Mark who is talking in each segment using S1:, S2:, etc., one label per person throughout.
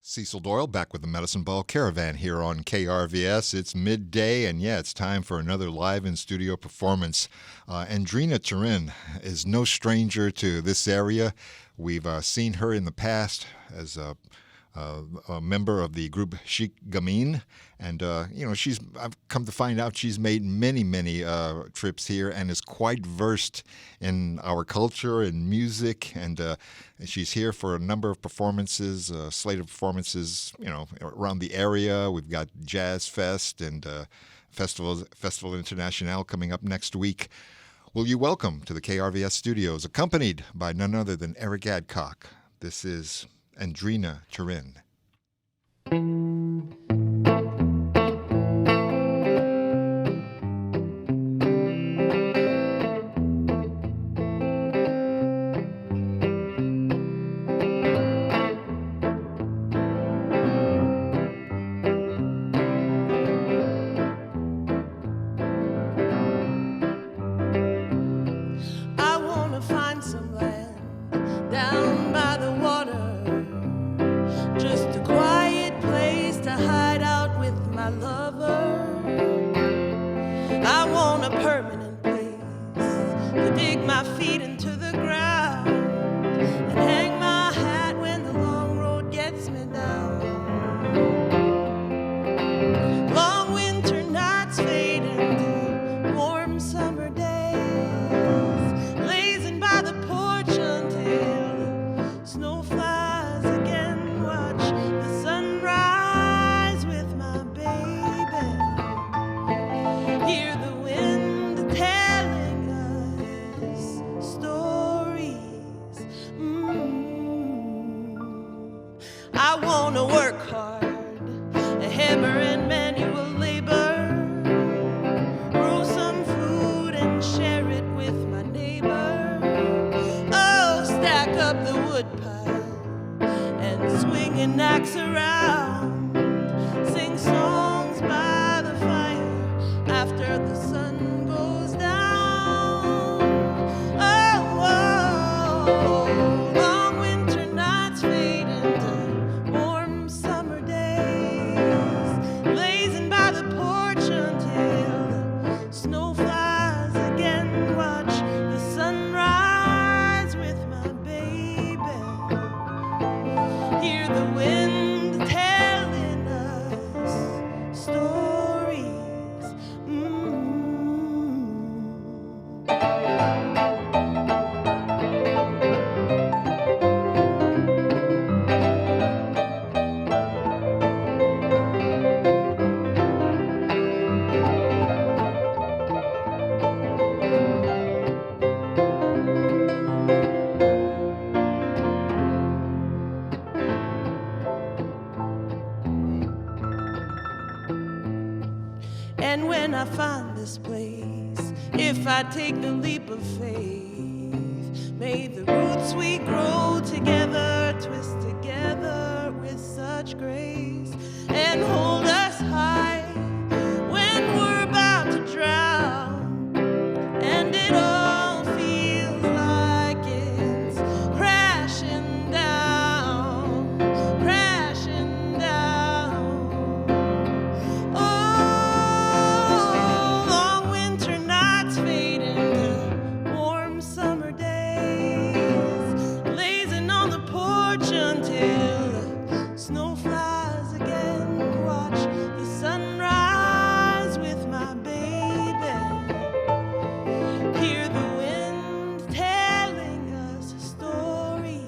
S1: Cecil Doyle back with the Medicine Ball Caravan here on KRVS. It's midday, and it's time for another live in-studio performance. Andrina Turenne is no stranger to this area. We've seen her in the past as a member of the group Chic Gamine, and I've come to find out she's made many trips here and is quite versed in our culture and music, and she's here for a number of performances, slate of performances, around the area. We've got Jazz Fest and Festival International coming up next week. Will you welcome to the KRVS studios, accompanied by none other than Eric Adcock. This is Andrina Turenne.
S2: I take the leap of faith. May the roots we grow together twist together with such grace and hold us high when we're about to drown, and it all feels like it's crashing down, crashing down. Oh, long winter nights fade into warm summer days, blazing on the porch until the snow flies again. Watch the sunrise with my baby, hear the wind telling us stories,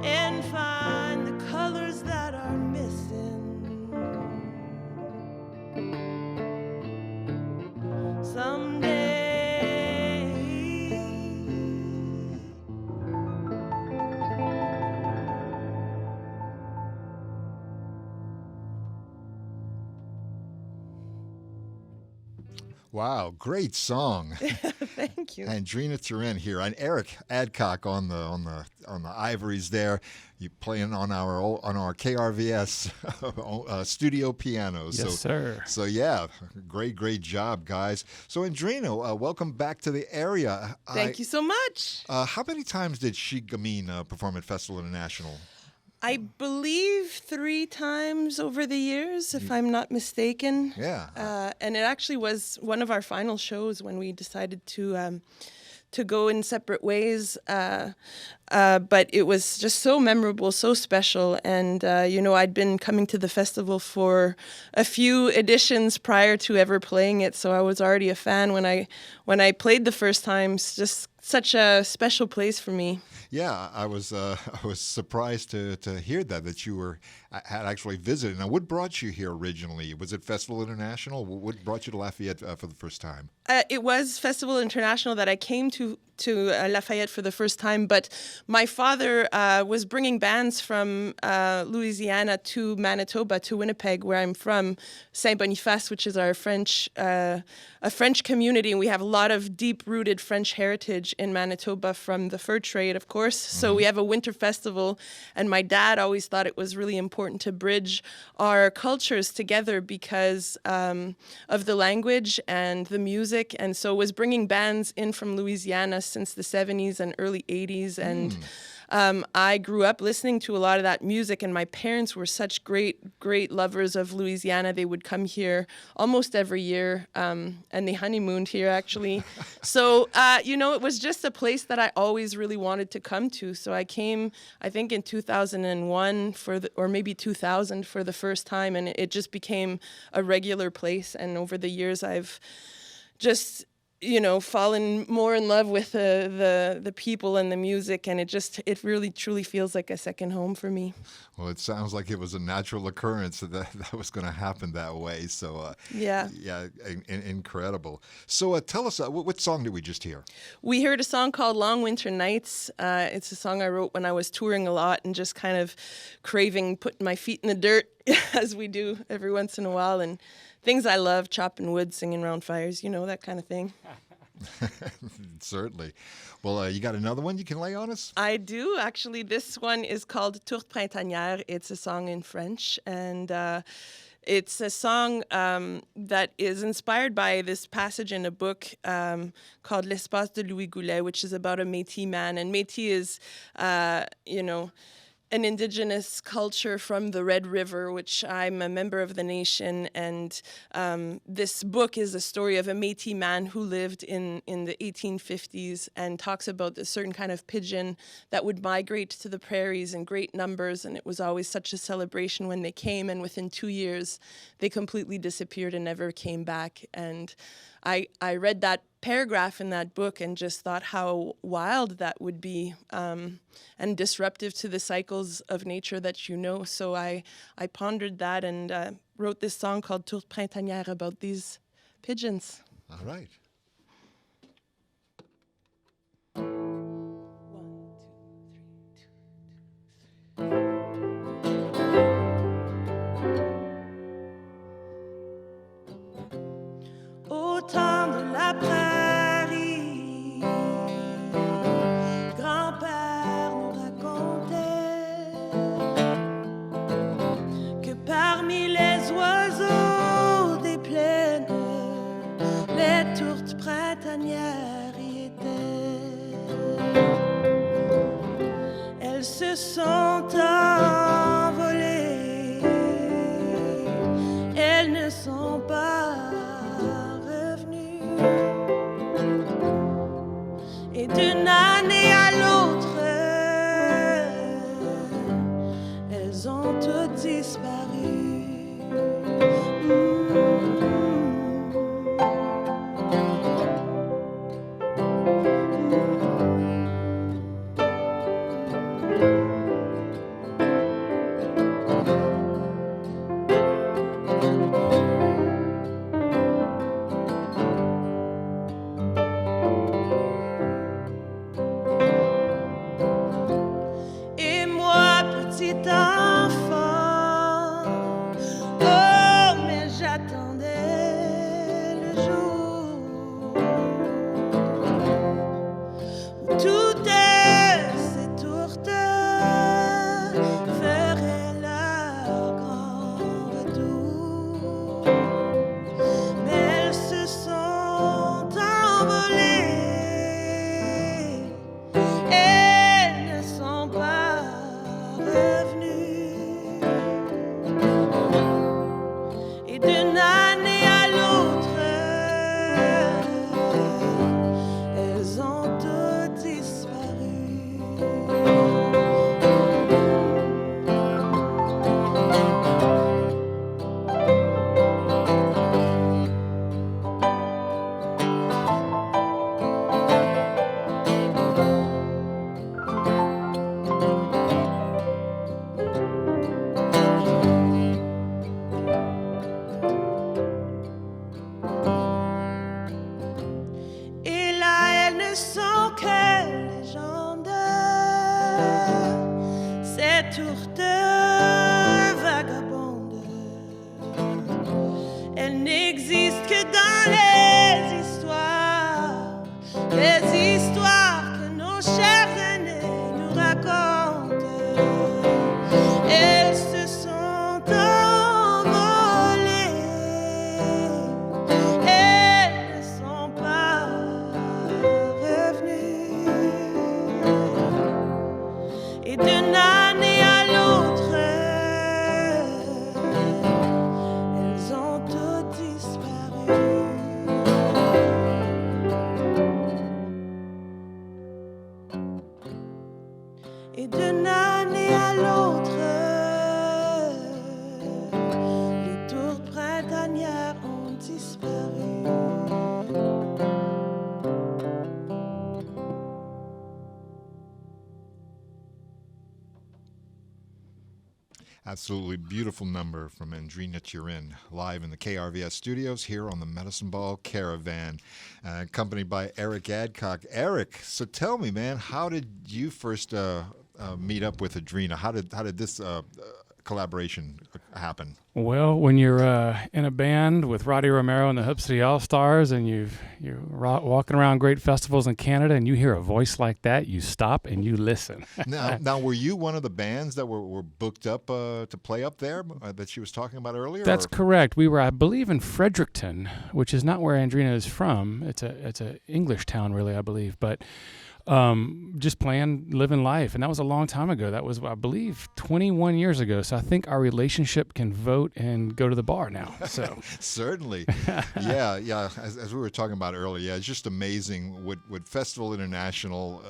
S2: and find the colors that are missing someday.
S1: Wow, great song.
S2: Thank you.
S1: Andrina Turenne here, and Eric Adcock on the ivories there. You playing on our KRVS studio pianos.
S3: Yes, sir.
S1: So yeah, great job, guys. So Andrina, welcome back to the area.
S2: Thank you so much.
S1: How many times did Chic Gamine perform at Festival International?
S2: I believe 3 times over the years, if I'm not mistaken.
S1: Yeah.
S2: And it actually was one of our final shows when we decided to go in separate ways. But it was just so memorable, so special. And, I'd been coming to the festival for a few editions prior to ever playing it. So I was already a fan when I played the first time. It's just such a special place for me.
S1: Yeah, I was surprised to hear that you had actually visited. Now, what brought you here originally? Was it Festival International? What brought you to Lafayette for the first time?
S2: It was Festival International that I came to Lafayette for the first time, but my father was bringing bands from Louisiana to Manitoba, to Winnipeg, where I'm from, Saint-Boniface, which is our a French community, and we have a lot of deep-rooted French heritage in Manitoba from the fur trade, of course. Mm-hmm. So we have a winter festival, and my dad always thought it was really important to bridge our cultures together because of the language and the music, and so was bringing bands in from Louisiana since the 70s and early 80s, and I grew up listening to a lot of that music, and my parents were such great lovers of Louisiana. They would come here almost every year, and they honeymooned here, actually. So, it was just a place that I always really wanted to come to. So I came, I think, in 2001 or maybe 2000 for the first time, and it just became a regular place. And over the years, I've just fallen more in love with the people and the music, and it really truly feels like a second home for me.
S1: Well, it sounds like it was a natural occurrence that was going to happen that way. So incredible. So tell us, what song did we just hear?
S2: We heard a song called Long Winter Nights. It's a song I wrote when I was touring a lot and just kind of craving putting my feet in the dirt as we do every once in a while, and things I love, chopping wood, singing around fires, that kind of thing.
S1: Certainly. Well, you got another one you can lay on us?
S2: I do. Actually, this one is called Tourles Printanières. It's a song in French, and it's a song that is inspired by this passage in a book called L'Espace de Louis Goulet, which is about a Métis man. And Métis is, an indigenous culture from the Red River, which I'm a member of the nation. And this book is a story of a Métis man who lived in the 1850s and talks about a certain kind of pigeon that would migrate to the prairies in great numbers. And it was always such a celebration when they came. And within 2 years, they completely disappeared and never came back. And I read that paragraph in that book and just thought how wild that would be and disruptive to the cycles of nature that So I pondered that and wrote this song called Tourles Printanières about these pigeons.
S1: All right.
S2: Au temps de la prairie, grand-père nous racontait que parmi les oiseaux des plaines, les tourtes printanières y étaient. Elles se sont envolées, elles ne sont pas et d'une année à l'autre, elles ont toutes disparu. Petit enfant, oh,
S1: Absolutely beautiful number from Andrina Turenne, live in the KRVS studios here on the Medicine Ball Caravan, accompanied by Eric Adcock. Eric, so tell me, man, how did you first meet up with Andrina? How did this collaboration happen?
S3: Well, when you're in a band with Roddy Romero and the Hub City All-Stars and you're walking around great festivals in Canada and you hear a voice like that, you stop and you listen.
S1: Now, were you one of the bands that were booked up to play up there that she was talking about earlier?
S3: That's correct. We were, I believe, in Fredericton, which is not where Andrina is from. It's a English town, really, I believe. But just playing, living life. And that was a long time ago. That was, I believe, 21 years ago. So I think our relationship can vote and go to the bar now. So
S1: Certainly. Yeah. As we were talking about earlier, it's just amazing what Festival International,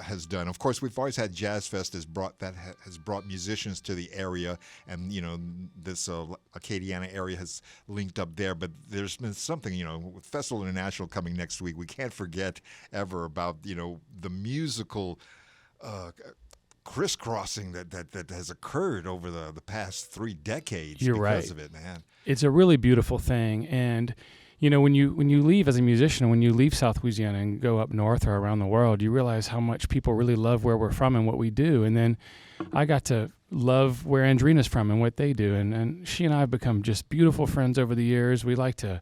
S1: has done. Of course, we've always had Jazz Fest has brought musicians to the area, and this Acadiana area has linked up there. But there's been something, with Festival International coming next week, we can't forget ever about the musical crisscrossing that has occurred over the past 3 decades.
S3: You're
S1: because
S3: right.
S1: of it, man.
S3: It's a really beautiful thing. And when you leave as a musician, when you leave South Louisiana and go up north or around the world, you realize how much people really love where we're from and what we do. And then I got to love where Andrina's from and what they do. And she and I have become just beautiful friends over the years. We like to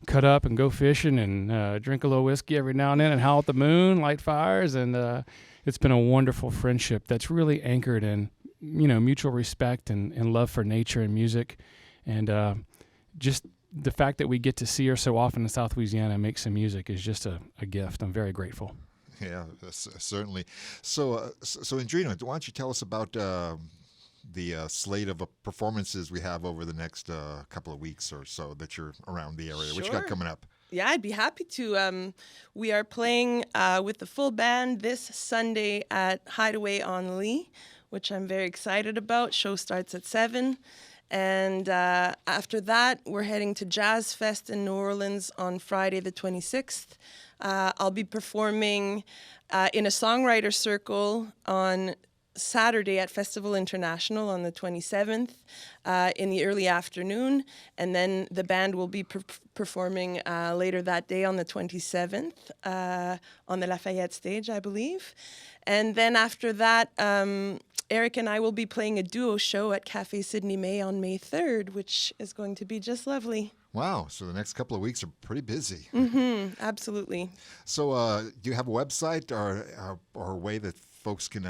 S3: cut up and go fishing and drink a little whiskey every now and then and howl at the moon, light fires. And it's been a wonderful friendship that's really anchored in, mutual respect and love for nature and music. And just the fact that we get to see her so often in South Louisiana and make some music is just a gift. I'm very grateful.
S1: Yeah, certainly. So Andrina, why don't you tell us about the slate of performances we have over the next couple of weeks or so that you're around the area?
S2: Sure.
S1: What you got coming up?
S2: Yeah, I'd be happy to. We are playing with the full band this Sunday at Hideaway on Lee, which I'm very excited about. Show starts at 7. And after that, we're heading to Jazz Fest in New Orleans on Friday the 26th. I'll be performing in a songwriter circle on Saturday at Festival International on the 27th in the early afternoon, and then the band will be performing later that day on the 27th on the Lafayette stage, I believe. And then after that, Eric and I will be playing a duo show at Cafe Sydney May on May 3rd, which is going to be just lovely.
S1: Wow, so the next couple of weeks are pretty busy.
S2: Mm-hmm, absolutely.
S1: So do you have a website or a way that folks can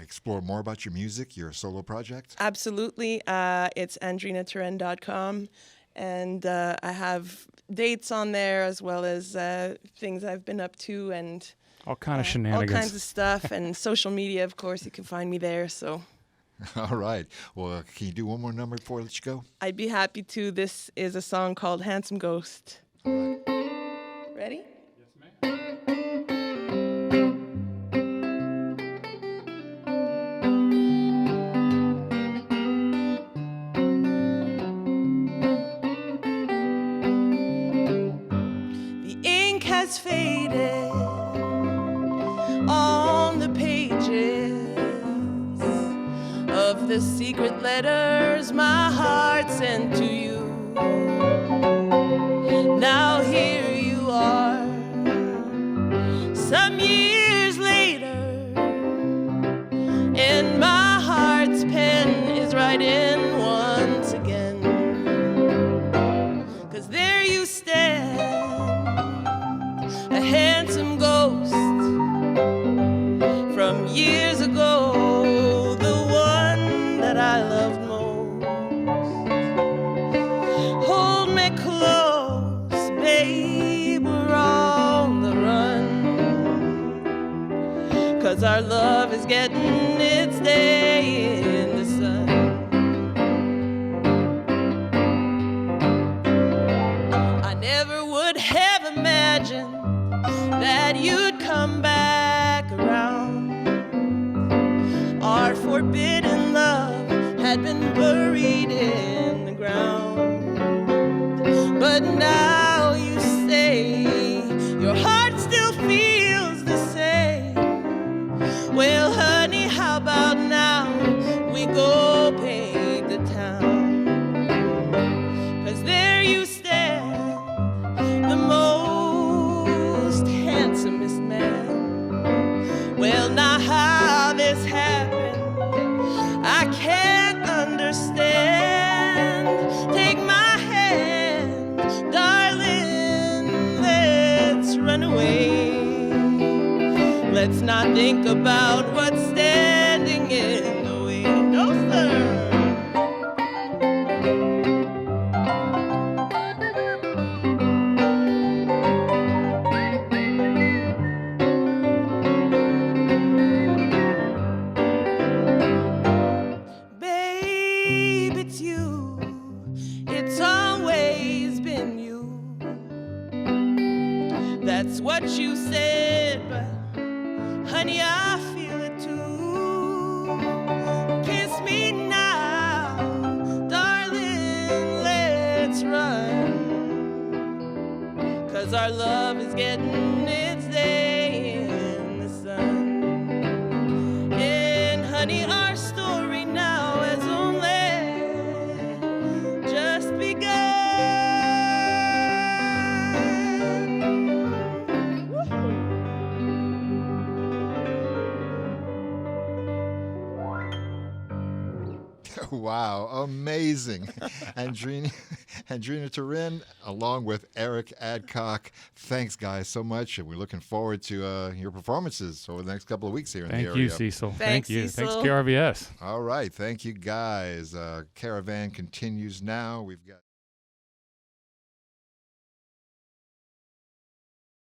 S1: explore more about your music, your solo project?
S2: Absolutely. It's andrinaturenne.com, and I have dates on there as well as things I've been up to and
S3: all kind of shenanigans.
S2: All kinds of stuff, and social media, of course. You can find me there. So.
S1: All right. Well, can you do one more number before I let you go?
S2: I'd be happy to. This is a song called Handsome Ghost.
S1: All right.
S2: Ready?
S3: Yes, ma'am.
S2: Has faded on the pages of the secret letters my heart sent to you. Now here you are, some years later, and my heart's pen is writing once again. 'Cause there you stand, a handsome ghost from years ago, the one that I loved most. Hold me close, babe, we're on the run, 'cause our love is getting its day in the sun. I never would have imagined that you'd come back around. Our forbidden love had been buried in the ground, but now you say your heart still feels the same. Well, honey, how about now we go pay not think about what's standing in the way. No, sir. Babe, it's you. It's always been you. That's what you said, but honey, I feel it too. Kiss me now, darling, let's run. 'Cause our love is getting its day in the sun. And honey, our story now has only just begun.
S1: Wow, amazing. Andrina Turenne, along with Eric Adcock. Thanks, guys, so much. And we're looking forward to your performances over the next couple of weeks here in the area.
S3: Thank you, Cecil.
S2: Thanks,
S3: Thank you.
S2: Cecil.
S3: Thanks, KRVS.
S1: All right. Thank you, guys. Caravan continues now. We've got